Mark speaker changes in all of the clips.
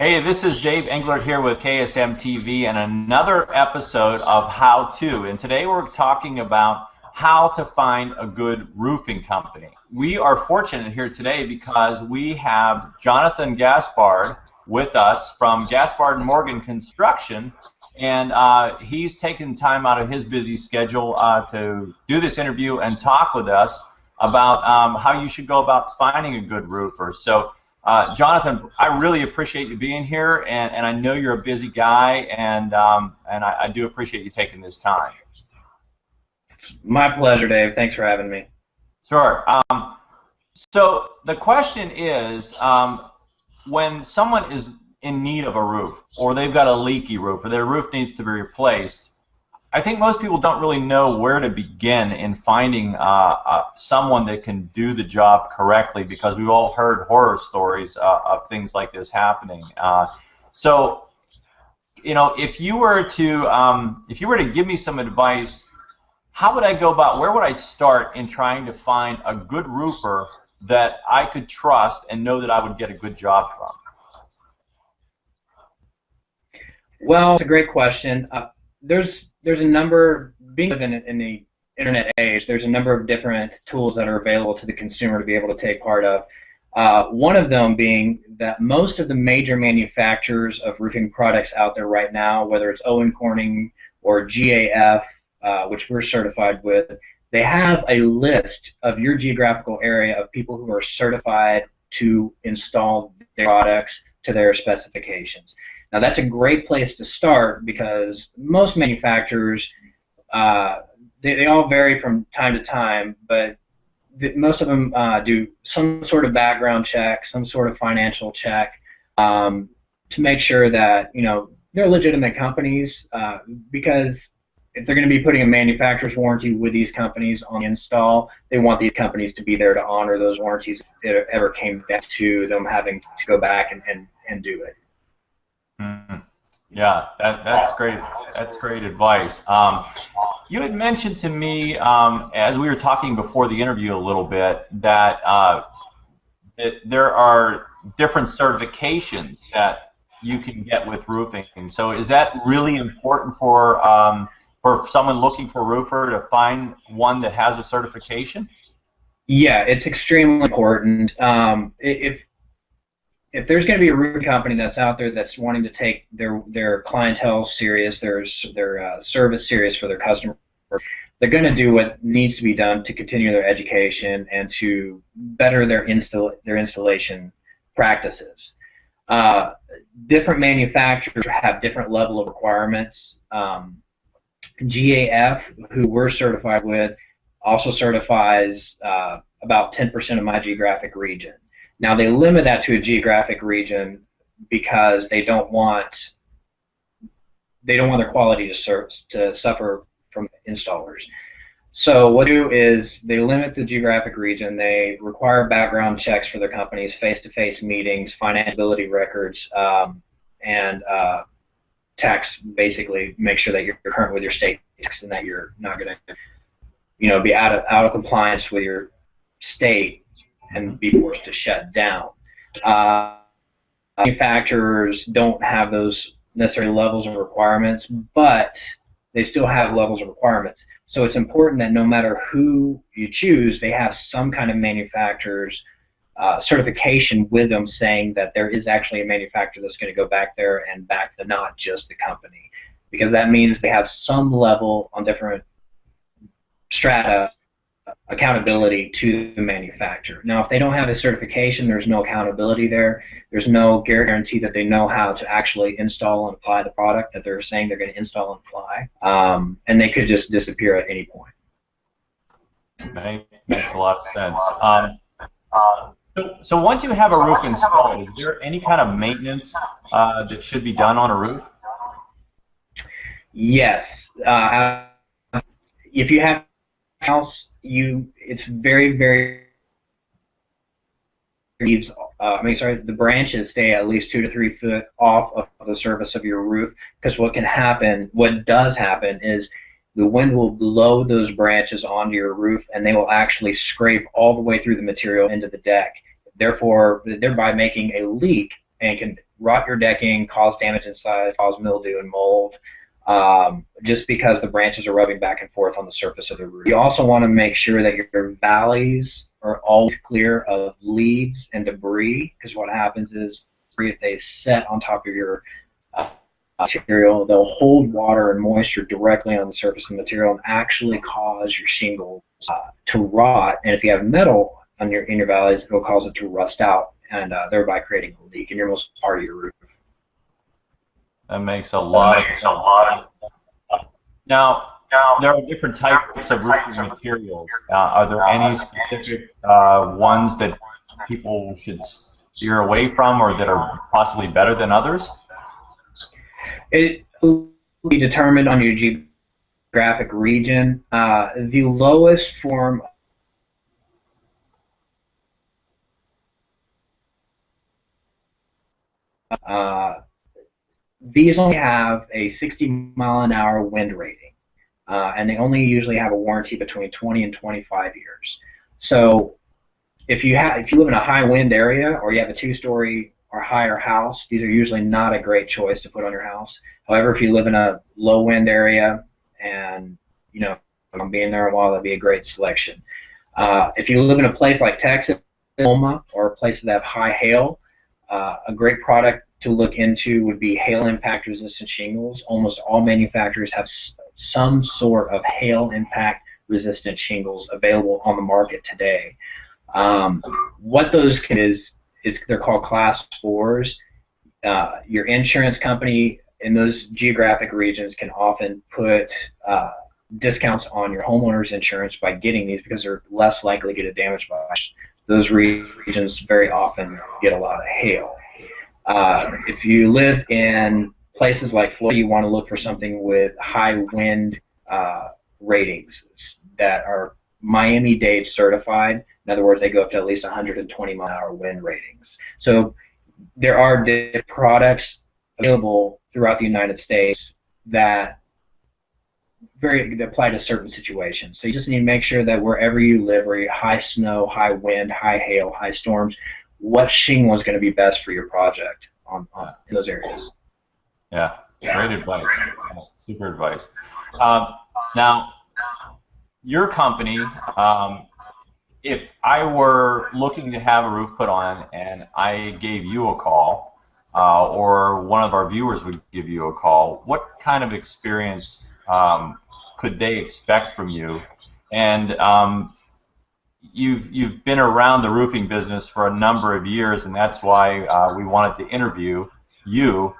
Speaker 1: Hey, this is Dave Englert here with KSM TV and another episode of How To. And today we're talking about how to find a good roofing company. We are fortunate here today because we have Jonathan Gaspard with us from Gaspard and Morgan Construction, and he's taken time out of his busy schedule to do this interview and talk with us about how you should go about finding a good roofer. So, Jonathan, I really appreciate you being here, and I know you're a busy guy, and I do appreciate you taking this time.
Speaker 2: My pleasure, Dave. Thanks for having me.
Speaker 1: Sure. So the question is, when someone is in need of a roof, or they've got a leaky roof, or their roof needs to be replaced, I think most people don't really know where to begin in finding someone that can do the job correctly, because we've all heard horror stories of things like this happening. So, you know, if you were to give me some advice, how would I go about? Where would I start in trying to find a good roofer that I could trust and know that I would get a good job from?
Speaker 2: Well, it's a great question. There's a number, being in the internet age, there's a number of different tools that are available to the consumer to be able to take part of. One of them being that most of the major manufacturers of roofing products out there right now, whether it's Owen Corning or GAF, which we're certified with, they have a list of your geographical area of people who are certified to install their products to their specifications. Now, that's a great place to start because most manufacturers, they all vary from time to time, but most of them do some sort of background check, some sort of financial check to make sure that, you know, they're legitimate companies, because if they're going to be putting a manufacturer's warranty with these companies on the install, they want these companies to be there to honor those warranties if it ever came back to them having to go back and do it.
Speaker 1: Yeah, that's great. That's great advice. You had mentioned to me as we were talking before the interview a little bit that there are different certifications that you can get with roofing. So is that really important for someone looking for a roofer to find one that has a certification?
Speaker 2: Yeah, it's extremely important. If there's going to be a roofing company that's out there that's wanting to take their clientele serious, their service serious for their customers, they're going to do what needs to be done to continue their education and to better their installation practices. Different manufacturers have different level of requirements. GAF, who we're certified with, also certifies about 10% of my geographic region. Now, they limit that to a geographic region because they don't want their quality to suffer from installers. So what they do is they limit the geographic region. They require background checks for their companies, face-to-face meetings, financiability records, and tax. Basically, make sure that you're current with your state tax and that you're not going to, you know, be out of compliance with your state and be forced to shut down. Manufacturers don't have those necessary levels of requirements, but they still have levels of requirements. So it's important that no matter who you choose, they have some kind of manufacturer's certification with them saying that there is actually a manufacturer that's going to go back there and back the not just the company, because that means they have some level on different strata accountability to the manufacturer. Now, if they don't have a certification, there's no accountability there. There's no guarantee that they know how to actually install and apply the product that they're saying they're going to install and apply, and they could just disappear at any point.
Speaker 1: Makes a lot of sense. So once you have a roof installed, is there any kind of maintenance that should be done on a roof?
Speaker 2: Yes. If you have a house, it's very, very the branches stay at least 2 to 3 foot off of the surface of your roof, because what does happen is the wind will blow those branches onto your roof and they will actually scrape all the way through the material into the deck, thereby making a leak and can rot your decking, cause damage inside, cause mildew and mold, just because the branches are rubbing back and forth on the surface of the roof. You also want to make sure that your valleys are always clear of leaves and debris, because what happens is if they set on top of your material, they'll hold water and moisture directly on the surface of the material and actually cause your shingles to rot. And if you have metal in your valleys, it will cause it to rust out, and thereby creating a leak in your most part of your roof.
Speaker 1: That makes a lot of sense. Now, there are different types of roofing materials. Are there any specific ones that people should steer away from, or that are possibly better than others?
Speaker 2: It will be determined on your geographic region. The lowest form these only have a 60-mile-an-hour wind rating, and they only usually have a warranty between 20 and 25 years. So if you live in a high wind area, or you have a 2-story or higher house, these are usually not a great choice to put on your house. However, if you live in a low wind area and being there a while, that'd be a great selection. If you live in a place like Texas, Oklahoma, or places that have high hail, a great product to look into would be hail impact resistant shingles. Almost all manufacturers have some sort of hail impact resistant shingles available on the market today. What those is they're called class 4s. Your insurance company in those geographic regions can often put discounts on your homeowner's insurance by getting these, because they're less likely to get damaged by those regions. Very often get a lot of hail. If you live in places like Florida, you want to look for something with high wind ratings that are Miami-Dade certified. In other words, they go up to at least 120-mile-an-hour wind ratings. So there are products available throughout the United States that apply to certain situations. So you just need to make sure that wherever you live, where you high snow, high wind, high hail, high storms, what shingle is going to be best for your project in those areas.
Speaker 1: Yeah, great advice. Super advice. Now, your company, if I were looking to have a roof put on and I gave you a call, or one of our viewers would give you a call, what kind of experience could they expect from you? And you've been around the roofing business for a number of years, and that's why we wanted to interview you.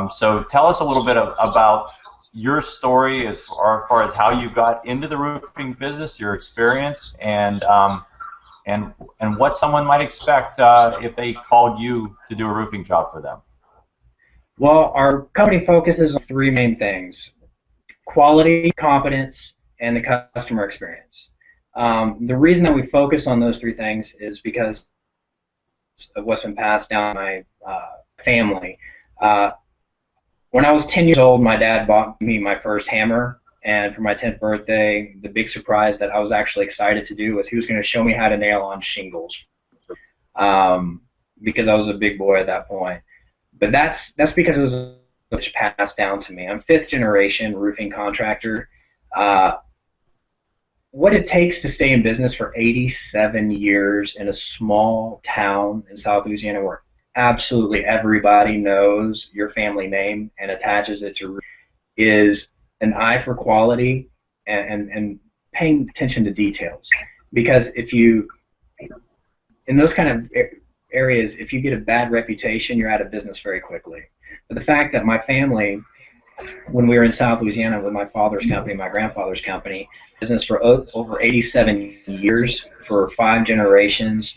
Speaker 1: So tell us a little bit about your story as far as how you got into the roofing business, your experience, and what someone might expect if they called you to do a roofing job for them.
Speaker 2: Well, our company focuses on 3 main things: quality, competence, and the customer experience. The reason that we focus on those 3 things is because of what's been passed down in my family. When I was 10 years old, my dad bought me my first hammer, and for my 10th birthday, the big surprise that I was actually excited to do was he was going to show me how to nail on shingles, because I was a big boy at that point. But that's because it was passed down to me. I'm 5th generation roofing contractor. What it takes to stay in business for 87 years in a small town in South Louisiana where absolutely everybody knows your family name and attaches it to is an eye for quality and paying attention to details. Because if you, in those kind of areas, if you get a bad reputation, you're out of business very quickly. But the fact that my family, when we were in South Louisiana with my father's company, my grandfather's company, business for over 87 years, for 5 generations,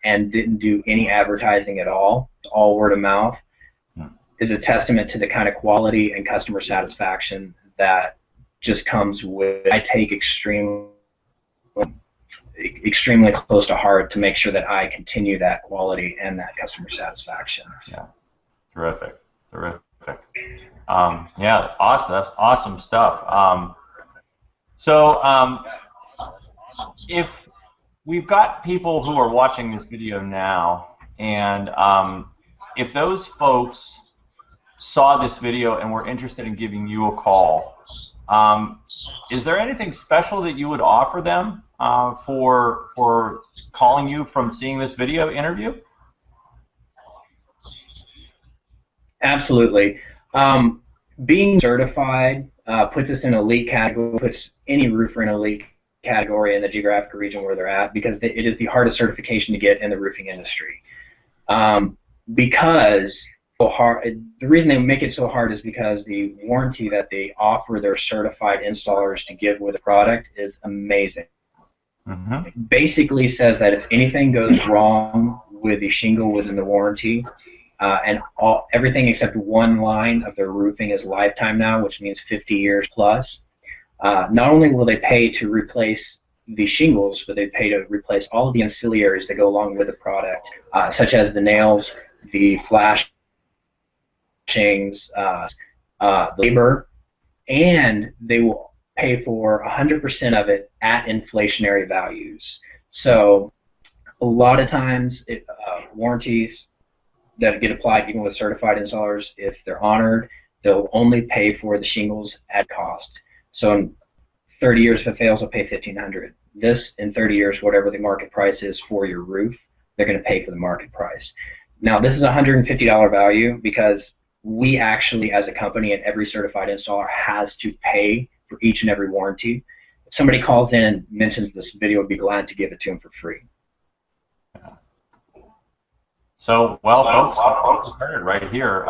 Speaker 2: and didn't do any advertising at all word of mouth, is a testament to the kind of quality and customer satisfaction that just comes with. I take extremely close to heart to make sure that I continue that quality and that customer satisfaction.
Speaker 1: Yeah, terrific. Yeah, awesome. That's awesome stuff. If we've got people who are watching this video now, and if those folks saw this video and were interested in giving you a call, is there anything special that you would offer them for calling you from seeing this video interview?
Speaker 2: Absolutely. Being certified puts us in an elite category, puts any roofer in an elite category in the geographic region where they're at, because it is the hardest certification to get in the roofing industry. Because the reason they make it so hard is because the warranty that they offer their certified installers to give with the product is amazing.
Speaker 1: Mm-hmm.
Speaker 2: It basically says that if anything goes wrong with the shingle within the warranty, and everything except one line of their roofing is lifetime now, which means 50 years plus, not only will they pay to replace the shingles, but they pay to replace all of the ancillaries that go along with the product, such as the nails, the flashings, the labor, and they will pay for 100% of it at inflationary values. So a lot of times warranties that get applied even with certified installers, if they're honored, they'll only pay for the shingles at cost. So in 30 years, if it fails, they'll pay $1,500. This, in 30 years, whatever the market price is for your roof, they're going to pay for the market price. Now, this is a $150 value because we actually, as a company, and every certified installer has to pay for each and every warranty. If somebody calls in and mentions this video, I'd be glad to give it to them for free.
Speaker 1: So, well, folks, heard it right here.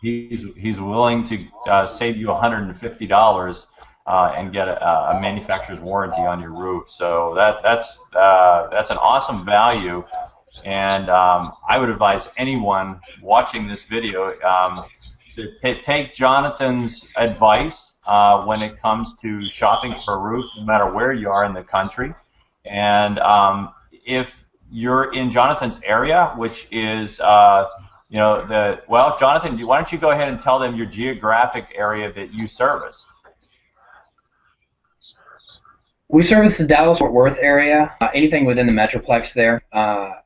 Speaker 1: He's willing to save you $150 and get a manufacturer's warranty on your roof. So that's an awesome value, and I would advise anyone watching this video to take Jonathan's advice when it comes to shopping for a roof, no matter where you are in the country. And if you're in Jonathan's area, which is, well, Jonathan, why don't you go ahead and tell them your geographic area that you service?
Speaker 2: We service the Dallas-Fort Worth area, anything within the Metroplex there,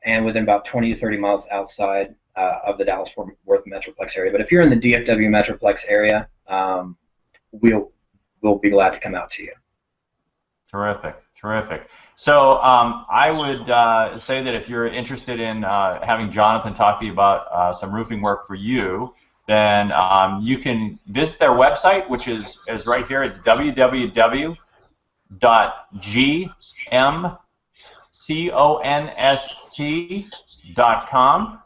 Speaker 2: and within about 20 to 30 miles outside of the Dallas-Fort Worth Metroplex area. But if you're in the DFW Metroplex area, we'll be glad to come out to you.
Speaker 1: Terrific, terrific. So I would say that if you're interested in having Jonathan talk to you about some roofing work for you, then you can visit their website, which is right here. It's www.gmconst.com,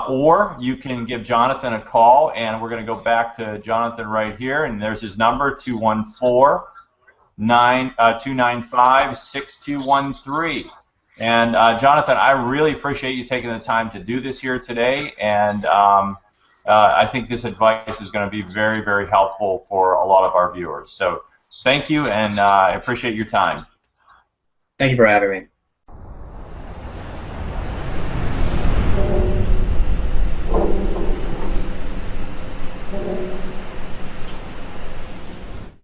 Speaker 1: or you can give Jonathan a call, and we're going to go back to Jonathan right here, and there's his number, 214-295-6213. And Jonathan, I really appreciate you taking the time to do this here today, and I think this advice is going to be very, very helpful for a lot of our viewers. So thank you, and I appreciate your time.
Speaker 2: Thank you for having me.